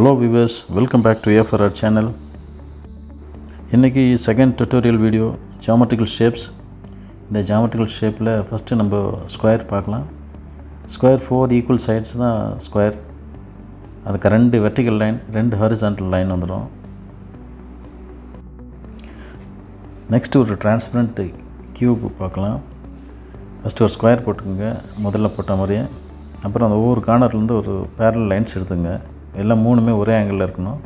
Hello viewers, welcome back to AFR channel. இன்னைக்கு second tutorial video geometrical shapes. இந்த geometrical ஷேப்பில் first நம்ம square பார்க்கலாம். ஸ்கொயர் 4 ஈக்குவல் சைட்ஸ் தான் ஸ்கொயர். அதுக்கு 2 வெர்டிக்கல் லைன் 2 ஹாரிசான்டல் லைன் வந்துடும். நெக்ஸ்ட்டு ஒரு டிரான்ஸ்பரண்ட் கியூப் பார்க்கலாம். ஃபஸ்ட்டு ஒரு ஸ்கொயர் போட்டுக்கோங்க முதல்ல போட்ட மாதிரியே. அப்புறம் அந்த ஒவ்வொரு கார்னர்லேருந்து ஒரு பேரல் லைன்ஸ் எடுத்துங்க. எல்லாம் மூணுமே ஒரே ஆங்கிளில் இருக்கணும்.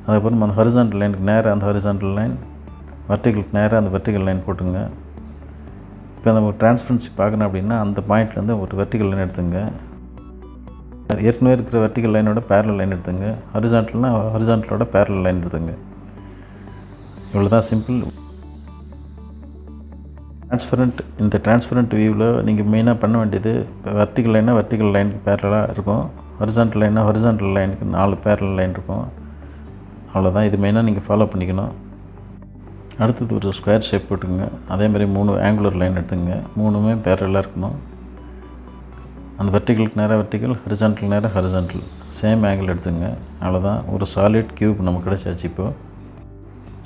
அதுக்கப்புறம் அந்த ஹாரிசான்டல் லைனுக்கு நேராக அந்த ஹாரிசான்டல் லைன், வெர்டிக்கலுக்கு நேராக அந்த வெர்டிக்கல் லைன் போட்டுங்க. இப்போ நம்ம டிரான்ஸ்பரன்சி பார்க்கணும் அப்படின்னா அந்த பாயிண்ட்லேருந்து ஒரு வெர்டிக்கல் லைன் எடுத்துங்க. ஏற்கனவே இருக்கிற வெர்டிக்கல் லைனோட பேரல் லைன் எடுத்துங்க. ஹாரிசான்டல்னால் ஹாரிசான்டலோட பேரல் லைன் எடுத்துங்க. இவ்வளோ தான் சிம்பிள். இந்த டிரான்ஸ்பரண்ட் வியூவில் நீங்கள் மெயினாக பண்ண வேண்டியது, இப்போ வெர்டிக்கல் லைனாக வெர்டிக்கல் லைனுக்கு பேரலாக இருக்கும், ஹாரிசான்டல் லைனாக ஹாரிசான்டல் லைனுக்கு 4 பேரல் லைன் இருக்கும். அவ்வளோதான். இது மெயினாக நீங்கள் ஃபாலோ பண்ணிக்கணும். அடுத்தது ஒரு ஸ்கொயர் ஷேப் போட்டுங்க. அதேமாதிரி 3 ஆங்குலர் லைன் எடுத்துங்க. மூணுமே பேரலாக இருக்கணும். அந்த வெர்டிக்கலுக்கு நேராக வெர்டிக்கல், ஹாரிசான்டல் நேராக ஹாரிசான்டல், சேம் ஆங்கிள் எடுத்துங்க. அவ்வளோதான். ஒரு சாலிட் கியூப் நமக்கு கிடச்சாச்சு. இப்போது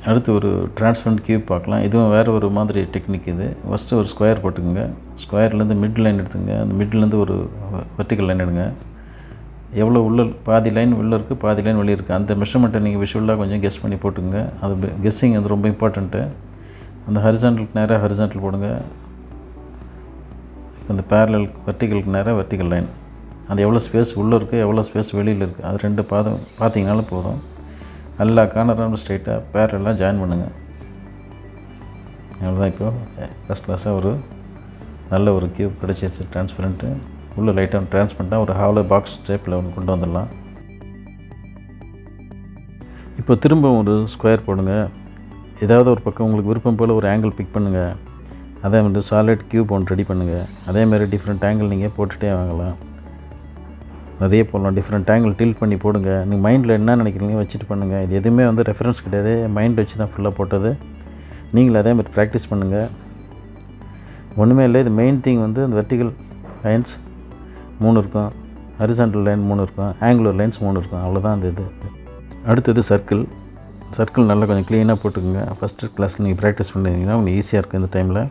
அடுத்து ஒரு டிரான்ஸ்பரண்ட் கியூப் பார்க்கலாம். இதுவும் வேறு ஒரு மாதிரி டெக்னிக். இது ஃபஸ்ட்டு ஒரு ஸ்கொயர் போட்டுக்குங்க. ஸ்கொயர்லேருந்து மிட் லைன் எடுத்துங்க. அந்த மிட்லேருந்து ஒரு வெர்டிக்கல் லைன் எடுங்க. எவ்வளோ உள்ள பாதி லைன் உள்ளே இருக்குது, பாதி லைன் வெளியே இருக்குது, அந்த மெஷர்மெண்ட்டை நீங்கள் விஷுவலாக கொஞ்சம் கெஸ் பண்ணி போட்டுங்க. அது கெஸ்ஸிங் வந்து ரொம்ப இம்பார்ட்டண்ட்டு. அந்த ஹாரிசான்டலுக்கு நேராக ஹாரிசான்டல் போடுங்க. அந்த பேரலல் வெர்டிக்கலுக்கு நேராக வெர்டிக்கல் லைன், அது எவ்வளோ ஸ்பேஸ் உள்ளே இருக்குது, எவ்வளோ ஸ்பேஸ் வெளியில் இருக்குது, அது 2 பாதம் பார்த்தீங்கனாலும் போதும். எல்லா கார்னரும் ஸ்ட்ரைட்டாக பேரலாக ஜாயின் பண்ணுங்கள். அவ்வளோதான். இப்போது ஃபஸ்ட் கிளாஸாக ஒரு நல்ல ஒரு கியூப் கிடச்சிருச்சு டிரான்ஸ்பரண்ட்டு. உள்ள லைட்டாக டிரான்ஸ்பரண்ட்டாக ஒரு ஹாலோ பாக்ஸ் ஷேப்பில் ஒன்று கொண்டு வந்துடலாம். இப்போ திரும்ப ஒரு ஸ்கொயர் போடுங்க. ஏதாவது ஒரு பக்கம் உங்களுக்கு விருப்பம் போல் ஒரு ஆங்கிள் பிக் பண்ணுங்கள். அதே மாதிரி சாலிட் கியூப் ஒன்று ரெடி பண்ணுங்கள். அதேமாதிரி டிஃப்ரெண்ட் ஆங்கிள் நீங்கள் போட்டுகிட்டே வாங்கலாம். நிறைய போடலாம். டிஃப்ரெண்ட் ஆங்கிள் டில்ட் பண்ணி போடுங்க. நீங்கள் மைண்டில் என்ன நினைக்கிறீங்க வச்சுட்டு பண்ணுங்கள். இது எதுவுமே வந்து ரெஃபரன்ஸ் கிடையாது, மைண்ட் வச்சு தான் ஃபுல்லாக போட்டது. நீங்கள் அதே மாதிரி ப்ராக்டிஸ் பண்ணுங்கள். ஒன்றுமே இல்லை. இது மெயின் திங் வந்து அந்த வெர்டிக்கல் லைன்ஸ் 3 இருக்கும், ஹாரிசான்டல் லைன் 3 இருக்கும், ஆங்குலர் லைன்ஸ் 3 இருக்கும். அவ்வளோதான் அந்த இது. அடுத்தது சர்க்கிள் நல்லா கொஞ்சம் க்ளீனாக போட்டுக்கோங்க. ஃபஸ்ட்டு கிளாஸில் நீங்கள் ப்ராக்டிஸ் பண்ணிங்கன்னா உங்களுக்கு ஈஸியாக இருக்கும். இந்த டைமில்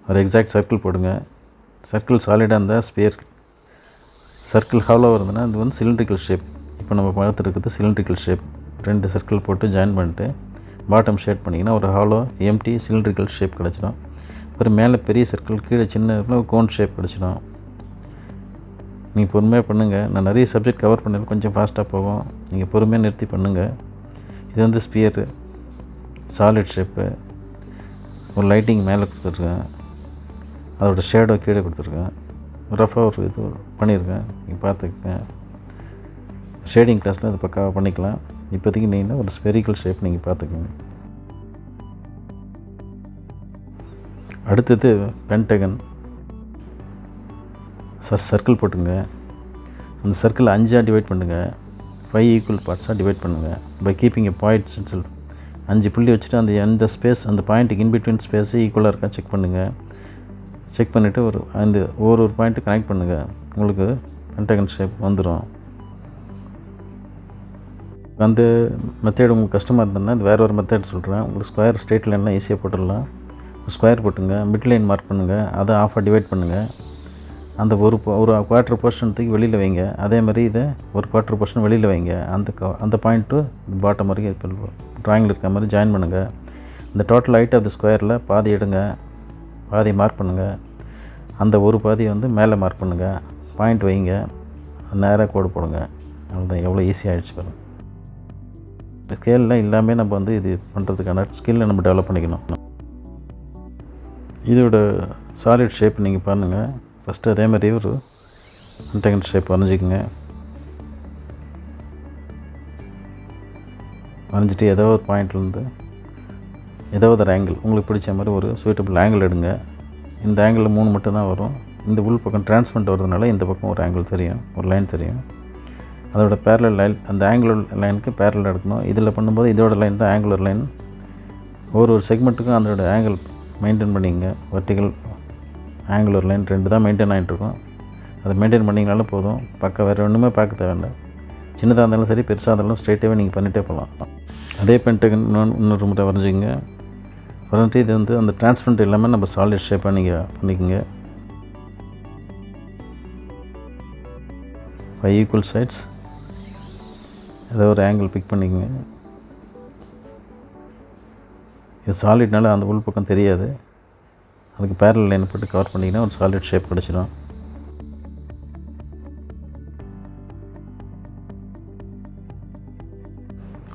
ஒரு எக்ஸாக்ட் சர்க்கிள் போடுங்க. சர்க்கிள் சாலிடாக இருந்தால் ஸ்பியர், சர்க்கிள் ஹாலோவாக இருந்ததுன்னா அது வந்து சிலிண்ட்ரிக்கல் ஷேப். இப்போ நம்ம பார்த்துட்டு இருக்கிறது சிலிண்ட்ரிக்கல் ஷேப். 2 சர்க்கிள் போட்டு ஜாயின் பண்ணிட்டு பாட்டம் ஷேட் பண்ணிங்கன்னா ஒரு ஹாலோ எம்டி சிலிண்ட்ரிக்கல் ஷேப் கிடச்சிடும். அப்புறம் மேலே பெரிய சர்க்கிள், கீழே சின்ன கோன் ஷேப் கிடச்சிடும். நீங்கள் பொறுமையாக பண்ணுங்கள். நான் நிறைய சப்ஜெக்ட் கவர் பண்ணல, கொஞ்சம் ஃபாஸ்ட்டாக போகும். நீங்கள் பொறுமையாக நிறுத்தி பண்ணுங்கள். இது வந்து ஸ்பியரு சாலிட் ஷேப்பு. ஒரு லைட்டிங் மேலே கொடுத்துருக்கேன், அதோடய ஷேடோ கீழே கொடுத்துருக்கேன். ரஃபாக ஒரு இது பண்ணியிருக்கேன், நீங்கள் பார்த்துக்கங்க. ஷேடிங் கிளாஸில் அது பக்காவாக பண்ணிக்கலாம். இப்போதைக்கு நீங்கள் ஒரு ஸ்பெரிக்கல் ஷேப் நீங்கள் பார்த்துக்கங்க. அடுத்தது பென்டகன். சர்க்கிள் போட்டுங்க. அந்த சர்க்கிள் 5ஆக டிவைட் பண்ணுங்கள். 5 ஈக்குவல் பார்ட்ஸாக டிவைட் பண்ணுங்கள். By keeping a points itself. 5 புள்ளி வச்சுட்டு அந்த ஸ்பேஸ், அந்த பாயிண்ட்டுக்கு இன்பிட்வீன் ஸ்பேஸு ஈக்குவலாக இருக்கா செக் பண்ணுங்கள். செக் பண்ணிவிட்டு ஒரு பாயிண்ட்டு கனெக்ட் பண்ணுங்கள். உங்களுக்கு பென்டகன் ஷேப் வந்துடும். அந்த மெத்தேடு உங்களுக்கு கஷ்டமாக இருந்ததுன்னா இது வேறு ஒரு மெத்தட் சொல்கிறேன். உங்களுக்கு ஸ்கொயர் ஸ்ட்ரெயிட் லைன்லாம் ஈஸியாக போட்டுடலாம். ஸ்கொயர் போட்டுங்க, மிட் லைன் மார்க் பண்ணுங்கள், அதை ஆஃபாக டிவைட் பண்ணுங்கள். அந்த ஒரு குவார்ட்டர் போர்ஷனுக்கு வெளியில் வைங்க. அதே மாதிரி இதை ஒரு குவார்ட்டர் போர்ஷன் வெளியில் வைங்க. அந்த பாயிண்ட்டு பாட்டம் வரைக்கும் இப்போ ட்ராயிங்கில் இருக்க மாதிரி ஜாயின் பண்ணுங்கள். இந்த டோட்டல் ஹைட் ஆஃப் த ஸ்கொயரில் பாதி எடுங்க, பாதி மார்க் பண்ணுங்கள். அந்த ஒரு பாதியை வந்து மேலே மார்க் பண்ணுங்கள், பாயிண்ட் வைங்க, நேராக கோடு போடுங்க. அவ்வளோதான். எவ்வளோ ஈஸியாகிடுச்சு பாருங்கள். ஸ்கேலில் எல்லாமே நம்ம வந்து இது பண்ணுறதுக்கான ஸ்கில்லை நம்ம டெவலப் பண்ணிக்கணும். இதோட சாலிட் ஷேப் நீங்கள் பாருங்கள். ஃபஸ்ட்டு அதே மாதிரி ஒரு பென்டகன் ஷேப் வரைஞ்சிக்கோங்க. வரைஞ்சிட்டு ஏதோ ஒரு பாயிண்ட்லேருந்து ஏதோ ஒரு ஆங்கிள் உங்களுக்கு பிடிச்ச மாதிரி ஒரு சூட்டபிள் ஆங்கிள் எடுங்க. இந்த ஆங்கிளில் 3 மட்டும்தான் வரும். இந்த உள் பக்கம் டிரான்ஸ்பரண்ட் வரதுனால இந்த பக்கம் ஒரு ஆங்கிள் தெரியும், ஒரு லைன் தெரியும். அதோட பேரலல் லைன், அந்த ஆங்குலர் லைனுக்கு பேரலல் எடுக்கணும். இதில் பண்ணும்போது இதோட லைன் தான் ஆங்குலர் லைன். ஒரு செக்மெண்ட்டுக்கும் அதோட ஆங்கிள் மெயின்டைன் பண்ணிங்க. வெர்டிக்கல் ஆங்குலர் லைன் 2 தான் மெயின்டைன் ஆகிட்டுருக்கும். அதை மெயின்டைன் பண்ணிங்கனாலும் போதும். வேறு ஒன்றுமே பார்க்க தேவையில்லை. சின்னதாக இருந்தாலும் சரி, பெருசாக இருந்தாலும் ஸ்ட்ரெயிட்டாகவே நீங்கள் பண்ணிகிட்டே போகலாம். அதே பென்டகன் இன்னொரு முறை வரைஞ்சிங்க. வரைஞ்சி இது வந்து அந்த டிரான்ஸ்பரண்ட் எல்லாமே நம்ம சாலிட் ஷேப்பாக நீங்கள் பண்ணிக்கோங்க. 5 ஈக்குவல் சைட்ஸ். ஏதோ ஒரு ஆங்கிள் பிக் பண்ணிக்கோங்க. இது சாலிட்னால அந்த உள் பக்கம் தெரியாது. அதுக்கு பேரல் லைன் போட்டு கவர் பண்ணிங்கன்னா ஒரு சாலிட் ஷேப் கிடச்சிடும்.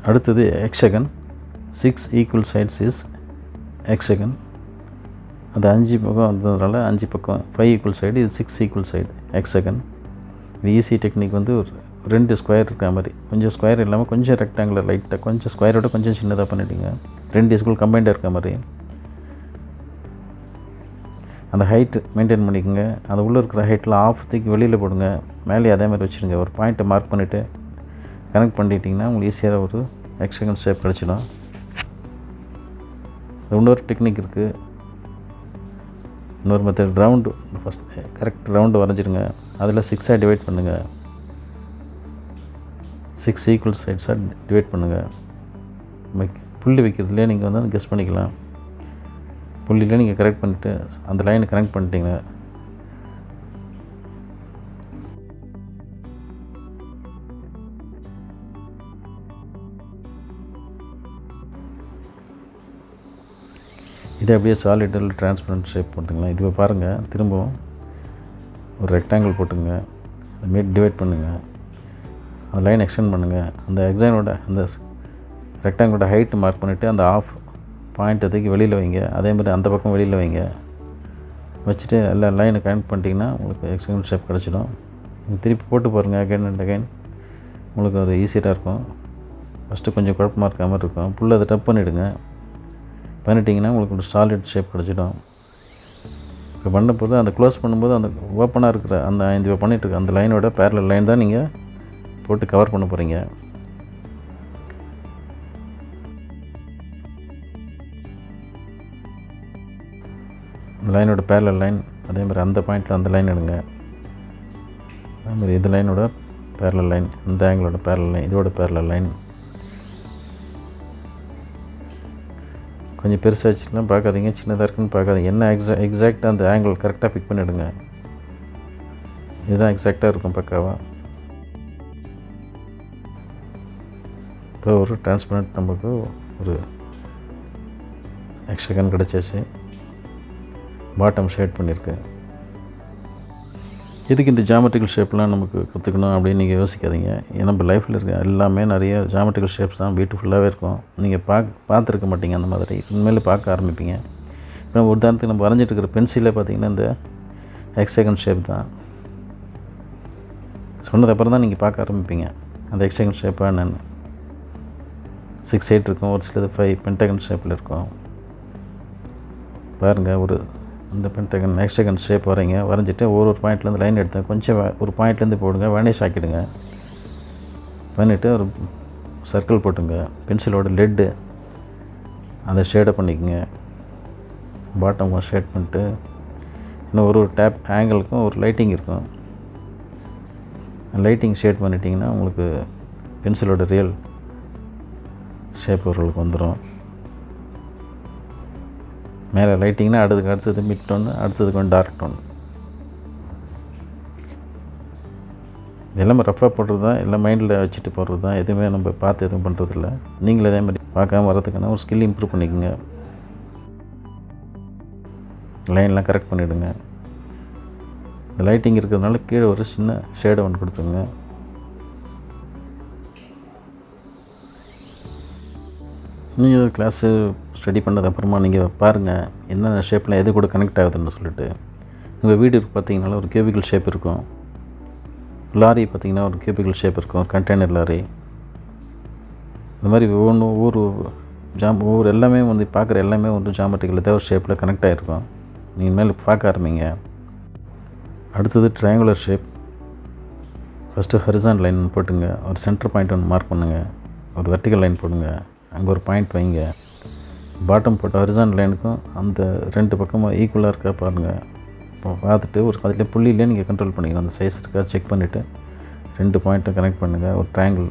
அடுத்தது hexagon. 6 equal sides is hexagon. அது 5 பக்கம் வந்ததுனால 5 பக்கம் 5 ஈக்குவல் சைடு, இது 6 ஈக்குவல் சைடு ஹெக்ஸகன். இது ஈஸி டெக்னிக் வந்து ஒரு 2 ஸ்கொயர் இருக்கிற மாதிரி, கொஞ்சம் ஸ்கொயர் இல்லாமல் கொஞ்சம் ரெக்டாங்குலர் லைட்டாக, கொஞ்சம் ஸ்கொயரோட கொஞ்சம் சின்னதாக பண்ணிவிடுங்க. 2 ஸ்கூல் கம்பைண்டாக இருக்கிற மாதிரி. அந்த ஹைட்டு மெயின்டைன் பண்ணிக்கோங்க. அந்த உள்ளே இருக்கிற ஹைட்டில் ஆஃப் தூக்கி வெளியில் போடுங்க. மேலே அதே மாதிரி வச்சுருங்க. ஒரு பாயிண்ட்டை மார்க் பண்ணிவிட்டு கனெக்ட் பண்ணிட்டிங்கன்னா உங்களுக்கு ஈஸியாக ஒரு ஹெக்ஸகன் ஷேப் கிடச்சிடும். இன்னொரு டெக்னிக் இருக்குது. இன்னொரு method, round. First correct round வரைஞ்சிருங்க. அதில் 6ஆக டிவைட் பண்ணுங்கள். 6 ஈக்குவல் சைட்ஸாக டிவைட் பண்ணுங்கள். புள்ளி வைக்கிறதுலேயே நீங்கள் வந்து கெஸ் பண்ணிக்கலாம். புள்ளியிலே நீங்கள் கரெக்ட் பண்ணிவிட்டு அந்த லைனை கனெக்ட் பண்ணிட்டீங்க. இதை அப்படியே சாலிடில் டிரான்ஸ்பரண்ட் ஷேப் போட்டுங்களா. இதுவை பாருங்கள், திரும்பவும் ஒரு ரெக்டாங்கிள் போட்டுங்க. அதை டிவைட் பண்ணுங்கள். அந்த லைன் எக்ஸ்டெண்ட் பண்ணுங்கள். அந்த எக்ஸானோட அந்த ரெக்டாங்கிளோட ஹைட்டு மார்க் பண்ணிவிட்டு அந்த ஆஃப் பாயிண்ட் எதுக்கு வெளியில் வைங்க. அதேமாதிரி அந்த பக்கம் வெளியில் வைங்க. வச்சுட்டு எல்லா லைனை கனெக்ட் பண்ணிட்டீங்கன்னா உங்களுக்கு ஹெக்ஸகன் ஷேப் கிடச்சிடும். நீங்கள் திருப்பி போட்டு பாருங்கள் அகைன் அண்ட் அகைன். உங்களுக்கு அது ஈஸியாக இருக்கும். ஃபஸ்ட்டு கொஞ்சம் குழப்பமாக இருக்கிற மாதிரி இருக்கும். ஃபுல்லாக அதை டப் பண்ணிட்டிங்கன்னா உங்களுக்கு ஒரு சாலிட் ஷேப் கிடச்சிடும். இப்போ பண்ணும்போது அந்த க்ளோஸ் பண்ணும்போது அந்த ஓப்பனாக இருக்கிற அந்த இந்த பண்ணிகிட்ருக்க அந்த லைனோட பேரலல் லைன் தான் நீங்கள் போட்டு கவர் பண்ண போகிறீங்க. அந்த லைனோட பேரலல் லைன், அதேமாதிரி அந்த பாயிண்டில் அந்த லைன் எடுங்க. அதேமாதிரி இந்த லைனோட பேரலல் லைன், இந்த ஆங்கிளோட பேரலல் லைன், இதோட பேரலல் லைன். கொஞ்சம் பெருசாக வச்சுக்கலாம் பார்க்காதீங்க, சின்னதாக இருக்குன்னு பார்க்காதீங்க. என்ன எக்ஸாக்டாக அந்த ஆங்கிள் கரெக்டாக பிக் பண்ணிவிடுங்க. இதுதான் எக்ஸாக்டாக இருக்கும் பக்காவாக. இப்போ ஒரு டிரான்ஸ்பரண்ட் நமக்கு ஒரு ஹெக்ஸகன் கிடச்சாச்சு. பாட்டம் ஷேட் பண்ணியிருக்கு. எதுக்கு இந்த ஜாமெட்ரிக்கல் ஷேப்லாம் நமக்கு கற்றுக்கணும் அப்படின்னு நீங்கள் யோசிக்காதீங்க. நம்ம லைஃப்பில் இருக்க எல்லாமே நிறைய ஜாமெட்ரிக்கல் ஷேப்ஸ் தான் பியூட்டிஃபுல்லாகவே இருக்கும். நீங்கள் பார்த்துருக்க மாட்டீங்க. அந்த மாதிரி இனிமேல் பார்க்க ஆரம்பிப்பீங்க. இப்போ உதாரணத்துக்கு நம்ம வரைஞ்சிட்டு இருக்கிற பென்சிலே பார்த்திங்கன்னா இந்த ஹெக்ஸகன் ஷேப் தான். சொன்னதுக்கப்புறம் தான் நீங்கள் பார்க்க ஆரம்பிப்பீங்க அந்த ஹெக்ஸகன் ஷேப்பாக என்னென்னு. 6, 8 இருக்கும், ஒரு சிலது 5 பென்டகன் ஷேப்பில் இருக்கும். பாருங்கள், ஒரு இந்த பென்டகன் ஹெக்ஸகன் ஷேப் வரைஞ்சிட்டு ஒரு பாயிண்ட்லேருந்து லைன் எடுத்தேன். கொஞ்சம் ஒரு பாயிண்ட்லேருந்து போடுங்க, வேனிஷ் ஆக்கிடுங்க. பண்ணிவிட்டு ஒரு சர்க்கிள் போட்டுங்க. பென்சிலோட லெட்டு அதை ஷேடை பண்ணிக்கோங்க. பாட்டம் ஷேட் பண்ணிட்டு இன்னும் ஒரு டேப் ஆங்கிளுக்கும் ஒரு லைட்டிங் இருக்கும். லைட்டிங் ஷேட் பண்ணிட்டிங்கன்னா உங்களுக்கு பென்சிலோட ரியல் ஷேப் ஓரளவுக்கு வந்துடும். மேலே லைட்டிங்னா அடுத்தது மிட் டோன், அடுத்தது கொஞ்சம் டார்க் டோன். இதெல்லாம் ரஃபாக போடுறது தான், எல்லாம் மைண்டில் வச்சுட்டு போடுறது தான். எதுவுமே நம்ம பார்த்து எதுவும் பண்ணுறதில்ல. நீங்களே அதே மாதிரி பார்க்காம வரதுக்கான ஒரு ஸ்கில் இம்ப்ரூவ் பண்ணிக்கோங்க. லைன்லாம் கரெக்ட் பண்ணிவிடுங்க. இந்த லைட்டிங் இருக்கிறதுனால கீழே ஒரு சின்ன ஷேடை ஒன்று கொடுத்துருங்க. நீங்கள் கிளாஸு ஸ்டடி பண்ணதுக்கப்புறமா நீங்கள் பாருங்கள் என்னென்ன ஷேப்பில் எது கூட கனெக்ட் ஆகுதுன்னு சொல்லிட்டு. உங்கள் வீடு பார்த்தீங்கன்னா ஒரு கியூபிக்கல் ஷேப் இருக்கும். லாரி பார்த்திங்கன்னா ஒரு கியூபிக்கல் ஷேப் இருக்கும், கண்டெய்னர் லாரி. இந்த மாதிரி ஒவ்வொரு எல்லாமே வந்து பார்க்குற எல்லாமே வந்து ஜாமெட்ரிக்கல் ஏதாவது ஒரு ஷேப்பில் கனெக்ட் ஆகிருக்கும். நீங்கள் மேலே பார்க்க ஆரம்பிங்க. அடுத்தது triangular shape. First horizon line போட்டுங்க. ஒரு சென்டர் பாயிண்ட் ஒன்று மார்க் பண்ணுங்கள். ஒரு வெர்டிக்கல் லைன் போடுங்க. அங்கே ஒரு பாயிண்ட் வைங்க. பாட்டம் போட்ட ஹரிசான் லைனுக்கும் அந்த 2 பக்கமும் ஈக்குவலாக இருக்கா பாருங்கள். இப்போ பார்த்துட்டு ஒரு அதில் புள்ளியிலே நீங்கள் கண்ட்ரோல் பண்ணிக்கணும். அந்த சைஸ் இருக்கா செக் பண்ணிவிட்டு 2 பாயிண்ட்டை கனெக்ட் பண்ணுங்கள். ஒரு ட்ரையாங்கிள்,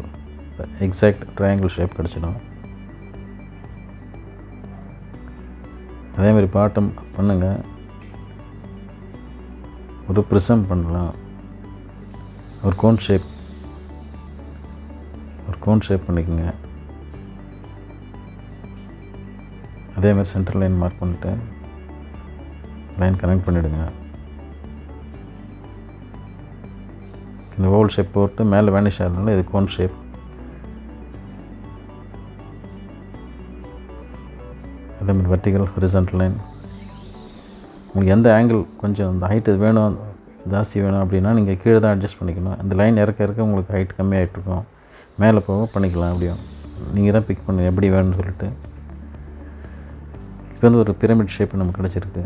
எக்ஸாக்ட் ட்ரையாங்கிள் ஷேப் கிடச்சிடும். அதேமாதிரி பாட்டம் பண்ணுங்கள். ஒரு ப்ரிசம் பண்ணலாம். ஒரு கோன் ஷேப் பண்ணிக்கோங்க. அதேமாதிரி சென்டர் லைன் மார்க் பண்ணிவிட்டு லைன் கனெக்ட் பண்ணிவிடுங்க. இந்த ஓவல் ஷேப் போட்டு மேலே வேனிஷ் ஆகிறதுனால இது கோன் ஷேப். அதேமாதிரி வெர்டிகல், ஹரிசாண்டல் லைன். உங்களுக்கு எந்த ஆங்கிள் கொஞ்சம் அந்த ஹைட் வேணும், ஜாஸ்தி வேணும் அப்படின்னா நீங்கள் கீழே தான் அட்ஜஸ்ட் பண்ணிக்கணும். இந்த லைன் இறக்க உங்களுக்கு ஹைட் கம்மியாகிட்ருக்கும். மேலே போக பண்ணிக்கலாம். அப்படியும் நீங்கள் தான் பிக் பண்ணுங்கள் எப்படி வேணும்னு சொல்லிட்டு. இப்போ வந்து ஒரு பிரமிட் ஷேப் நமக்கு கிடச்சிருக்கு.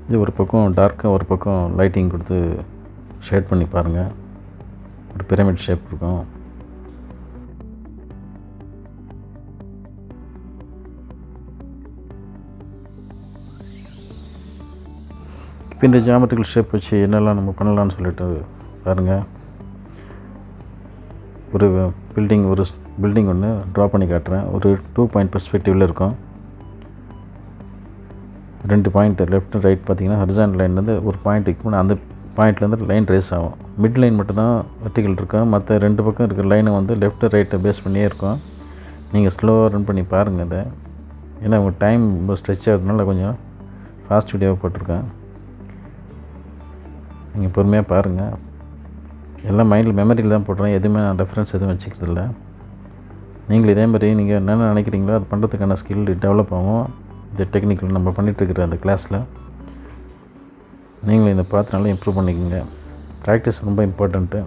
இது ஒரு பக்கம் டார்க்காக ஒரு பக்கம் லைட்டிங் கொடுத்து ஷேட் பண்ணி பாருங்கள். ஒரு பிரமிட் ஷேப் இருக்கும். இப்போ இந்த ஜியாமெட்ரிக்கல் ஷேப் வச்சு என்னெல்லாம் நம்ம பண்ணலான்னு சொல்லிட்டு பாருங்கள். ஒரு பில்டிங் ஒன்று ட்ரா பண்ணி காட்டுறேன். ஒரு 2 பாயிண்ட் பெர்ஸ்பெக்டிவில் இருக்கும். 2 பாயிண்ட் லெஃப்ட் ரைட் பார்த்திங்கன்னா ஹரிசாண்டல் லைன்லேருந்து ஒரு பாயிண்ட் வைக்கணும். அந்த பாயிண்ட்லேருந்து லைன் ட்ரேஸ் ஆகும். மிட் லைன் மட்டும் தான் வெர்டிகல் இருக்கும். மற்ற 2 பக்கம் இருக்கிற லைனை வந்து லெஃப்ட் ரைட்டை பேஸ் பண்ணியே இருக்கும். நீங்கள் ஸ்லோவாக ரன் பண்ணி பாருங்கள் இதை. ஏன்னா உங்கள் டைம் ரொம்ப ஸ்ட்ரெச் ஆகிறதுனால கொஞ்சம் ஃபாஸ்ட் வீடியோவை போட்டிருக்கேன். நீங்கள் பொறுமையாக பாருங்கள். எல்லாம் மைண்டில் மெமரியில் தான் போடுறேன். எதுவுமே நான் ரெஃபரன்ஸ் எதுவும் வச்சுக்கிறதில்ல. நீங்கள் இதே மாதிரி நீங்கள் என்னென்ன நினைக்கிறீங்களோ அது பண்ணுறதுக்கான ஸ்கில் டெவலப் ஆகும். இந்த டெக்னிக்கில் நம்ம பண்ணிகிட்ருக்கிற அந்த கிளாஸில் நீங்களும் இதை பார்த்து நல்லா இம்ப்ரூவ் பண்ணிக்கோங்க. ப்ராக்டிஸ் ரொம்ப இம்பார்ட்டண்ட்டு.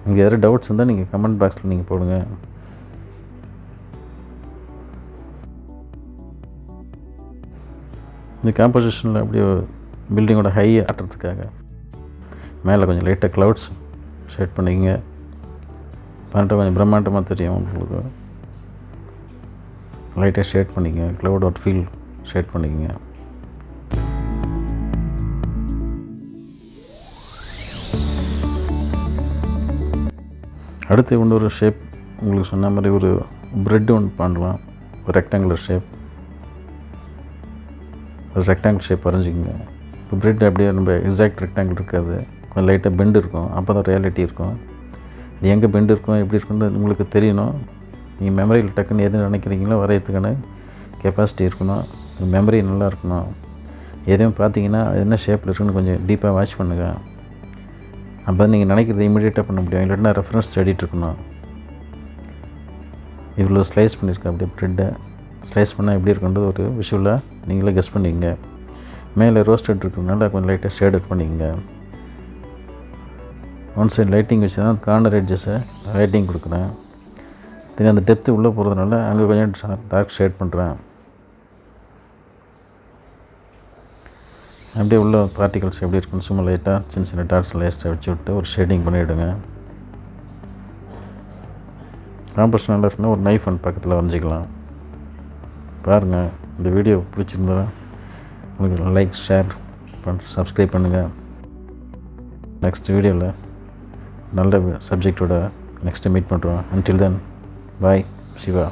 உங்களுக்கு எதாவது டவுட்ஸ் இருந்தால் நீங்கள் கமெண்ட் பாக்ஸில் நீங்கள் போடுங்க. இந்த காம்போசிஷனில் அப்படியே பில்டிங்கோட ஹை ஆட்டுறதுக்காக மேலே கொஞ்சம் லைட்டாக க்ளவுட்ஸ் ஷேட் பண்ணிக்கங்க. பண்ணிட்டு கொஞ்சம் பிரம்மாண்டமாக தெரியும் உங்களுக்கு. லைட்டாக ஷேட் பண்ணிக்கங்க. க்ளவுடோட ஃபீல் ஷேட் பண்ணிக்கங்க. அடுத்து இன்னொரு ஷேப் உங்களுக்கு சொன்ன மாதிரி ஒரு ப்ரெட் ஒன்று பண்ணலாம். ஒரு ரெக்டாங்குலர் ஷேப். ஒரு ரெக்டாங்கிள் ஷேப் வரைஞ்சிக்கோங்க. இப்போ ப்ரெட் அப்படியே நம்ம எக்ஸாக்ட் ரெக்டாங்கிள் இருக்காது. கொஞ்சம் லைட்டாக பெண்டு இருக்கும். அப்போ தான் ரியாலிட்டி இருக்கும். இது எங்கே பெண்டு இருக்கும் எப்படி இருக்குன்னு உங்களுக்கு தெரியணும். நீங்கள் மெமரியில் டக்குன்னு எது நினைக்கிறீங்களோ வரையறதுக்கான கெப்பாசிட்டி இருக்கணும். மெமரி நல்லா இருக்கணும். எதையும் பார்த்தீங்கன்னா என்ன ஷேப்பில் இருக்குன்னு கொஞ்சம் டீப்பாக வாட்ச் பண்ணுங்கள். அப்போ தான் நீங்கள் நினைக்கிறத இமீடியட்டாக பண்ண முடியும். இல்லைன்னா ரெஃபரன்ஸ் தேடிட்டு இருக்கணும். இவ்வளோ ஸ்லைஸ் பண்ணியிருக்கேன். அப்படியே ப்ரெட்டை ஸ்லைஸ் பண்ணால் எப்படி இருக்குன்றது ஒரு விஷுவலாக நீங்களே கெஸ் பண்ணிக்கங்க. மேலே ரோஸ்டட் இருக்கிறதுனால கொஞ்சம் லைட்டாக ஷேடட் பண்ணிக்கங்க. ஒன் சைட் லைட்டிங் வச்சு தான் கார்னர் எட்ஜஸை லைட்டிங் கொடுக்குறேன். திரும்பி அந்த டெப்த்து உள்ளே போகிறதுனால அங்கே கொஞ்சம் டார்க் ஷேட் பண்ணுறேன். அப்படியே உள்ள பார்ட்டிகல்ஸ் எப்படி இருக்குன்னு சும்மா லைட்டாக சின்ன சின்ன டாட்ஸ் லைட்டாக வச்சு விட்டு ஒரு ஷேடிங் பண்ணிவிடுங்க. காம்போஸ் நல்லா இருக்குன்னா ஒரு நைஃப் ஒன்று பக்கத்தில் வரைஞ்சிக்கலாம். பாருங்கள். இந்த வீடியோ பிடிச்சிருந்தா உங்களுக்கு லைக், ஷேர் சப்ஸ்கிரைப் பண்ணுங்கள். நெக்ஸ்ட் வீடியோவில் நல்ல சப்ஜெக்டோட நெக்ஸ்ட்டு மீட் பண்ணுறோம். Until then, bye. Shiva.